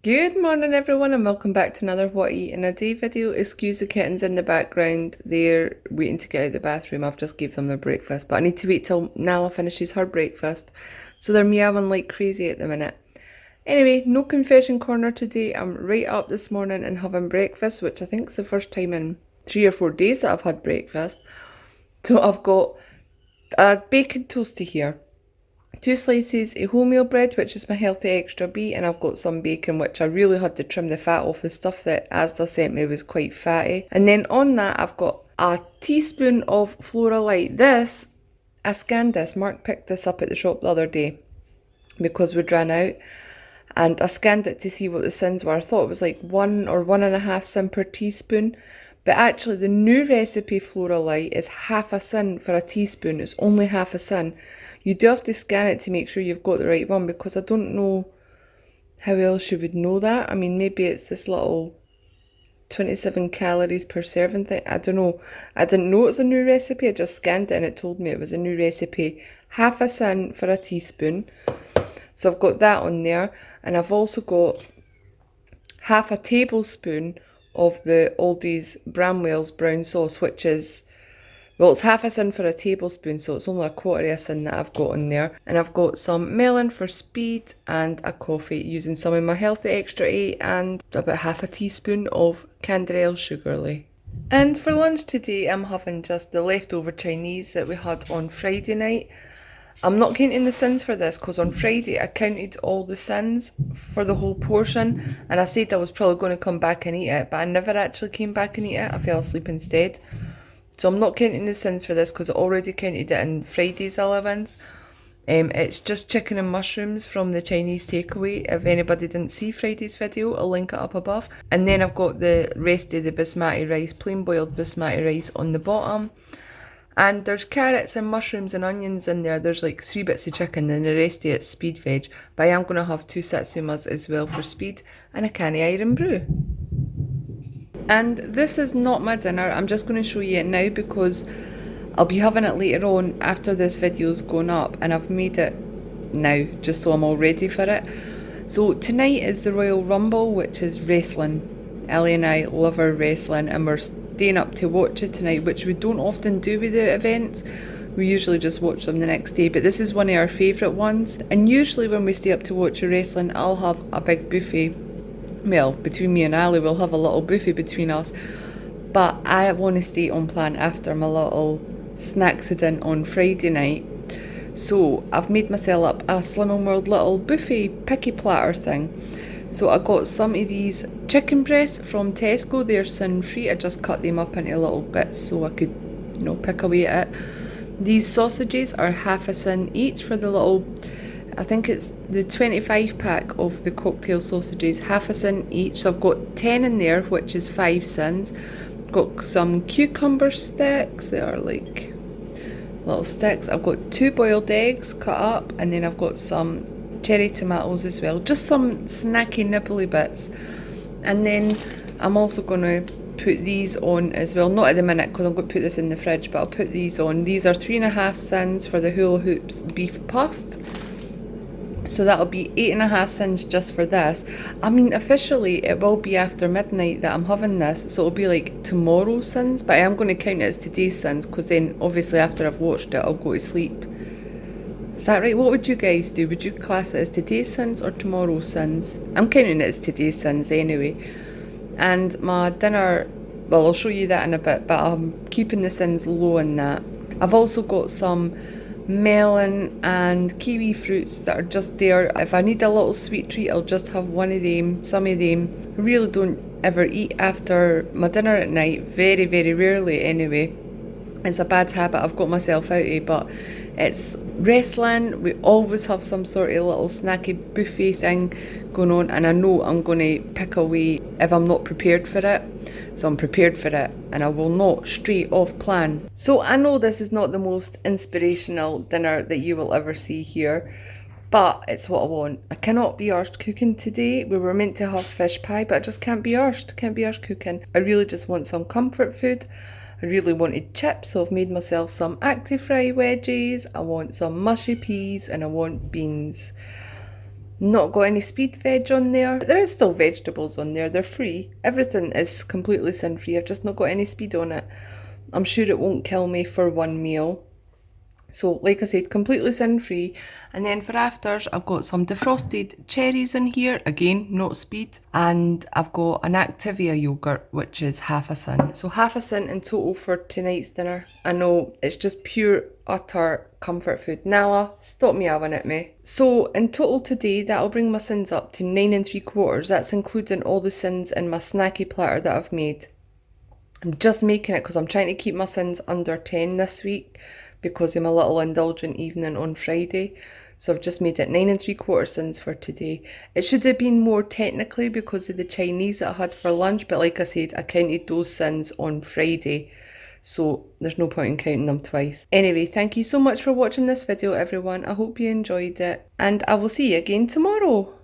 Good morning everyone and welcome back to another What I Eat in a Day video. Excuse the kittens in the background, they're waiting to get out of the bathroom. I've just gave them their breakfast, but I need to wait till Nala finishes her breakfast. So they're meowing like crazy at the minute. Anyway, no confession corner today. I'm right up this morning and having breakfast, which I think is the first time in 3 or 4 days that I've had breakfast. So I've got a bacon toasty here, 2 slices of wholemeal bread, which is my healthy extra B, and I've got some bacon, which I really had to trim the fat off. The stuff that Asda sent me was quite fatty. And then on that, I've got a teaspoon of Flora Light. This, I scanned this. Mark picked this up at the shop the other day because we'd ran out. And I scanned it to see what the sins were. I thought it was like 1 or 1.5 sin per teaspoon. But actually, the new recipe Flora Light is half a sin for a teaspoon. It's only half a sin. You do have to scan it to make sure you've got the right one, because I don't know how else you would know that. I mean, maybe it's this little 27 calories per serving thing. I don't know. I didn't know it was a new recipe. I just scanned it and it told me it was a new recipe. Half a sin for a teaspoon. So I've got that on there. And I've also got half a tablespoon of the Aldi's Bramwell's brown sauce, which is, well, it's half a sin for a tablespoon, so it's only a quarter of a sin that I've got in there. And I've got some melon for speed and a coffee, using some of my healthy extra A and about half a teaspoon of Canderel Sugarly. And for lunch today, I'm having just the leftover Chinese that we had on Friday night. I'm not counting the sins for this because on Friday I counted all the sins for the whole portion, and I said I was probably going to come back and eat it, but I never actually came back and eat it. I fell asleep instead. So I'm not counting the sins for this because I already counted it in Friday's allowance. It's just chicken and mushrooms from the Chinese takeaway. If anybody didn't see Friday's video, I'll link it up above. And then I've got the rest of the basmati rice, plain boiled basmati rice on the bottom. And there's carrots and mushrooms and onions in there. There's like 3 bits of chicken and the rest of it's speed veg. But I am going to have 2 satsumas as well for speed and a can of Irn-Bru. And this is not my dinner. I'm just going to show you it now because I'll be having it later on after this video's gone up, and I've made it now just so I'm all ready for it. So tonight is the Royal Rumble, which is wrestling. Ellie and I love our wrestling and we're staying up to watch it tonight, which we don't often do with the events. We usually just watch them the next day, but this is one of our favourite ones. And usually when we stay up to watch a wrestling, I'll have a big buffet. Well, between me and Ali, we'll have a little buffet between us. But I want to stay on plan after my little snacksident on Friday night. So I've made myself up a Slimming World little buffet picky platter thing. So I got some of these chicken breasts from Tesco. They're sin free. I just cut them up into little bits so I could, pick away at it. These sausages are half a sin each for the little, I think it's the 25 pack of the cocktail sausages, half a sin each. So I've got 10 in there, which is 5 sins. Got some cucumber sticks that are like little sticks. I've got 2 boiled eggs cut up, and then I've got some cherry tomatoes as well. Just some snacky nibbly bits. And then I'm also going to put these on as well. Not at the minute because I'm going to put this in the fridge, but I'll put these on. These are 3.5 sins for the Hula Hoops beef puffed. So that'll be 8.5 sins just for this. I mean, officially it will be after midnight that I'm having this, so it'll be like tomorrow's sins, but I am going to count it as today's sins because then obviously after I've watched it I'll go to sleep. Is that right? What would you guys do? Would you class it as today's sins or tomorrow's sins? I'm counting it as today's sins anyway. And my dinner, well, I'll show you that in a bit, but I'm keeping the sins low in that. I've also got some melon and kiwi fruits that are just there. If I need a little sweet treat, I'll just have one of them, some of them. I really don't ever eat after my dinner at night, very, very rarely anyway. It's a bad habit I've got myself out of, but it's wrestling. We always have some sort of little snacky buffet thing going on, and I know I'm going to pick away if I'm not prepared for it. So I'm prepared for it and I will not stray off plan. So I know this is not the most inspirational dinner that you will ever see here, but it's what I want. I cannot be arsed cooking today. We were meant to have fish pie, but I just can't be arsed. Can't be arsed cooking. I really just want some comfort food. I really wanted chips, so I've made myself some Actifry wedges. I want some mushy peas and I want beans. Not got any speed veg on there. There is still vegetables on there, they're free. Everything is completely sin free, I've just not got any speed on it. I'm sure it won't kill me for one meal. So like I said, completely sin free. And then for afters, I've got some defrosted cherries in here, again not speed, and I've got an Activia yogurt which is half a sin. So half a sin in total for tonight's dinner. I know it's just pure utter comfort food. Nala, stop meowing at me. So in total today, that'll bring my sins up to 9 3/4. That's including all the sins in my snacky platter that I've made. I'm just making it because I'm trying to keep my sins under 10 this week because I'm a little indulgent evening on Friday. So I've just made it 9 3/4 sins for today. It should have been more technically because of the Chinese that I had for lunch, but like I said, I counted those sins on Friday. So there's no point in counting them twice. Anyway, thank you so much for watching this video, everyone. I hope you enjoyed it, and I will see you again tomorrow.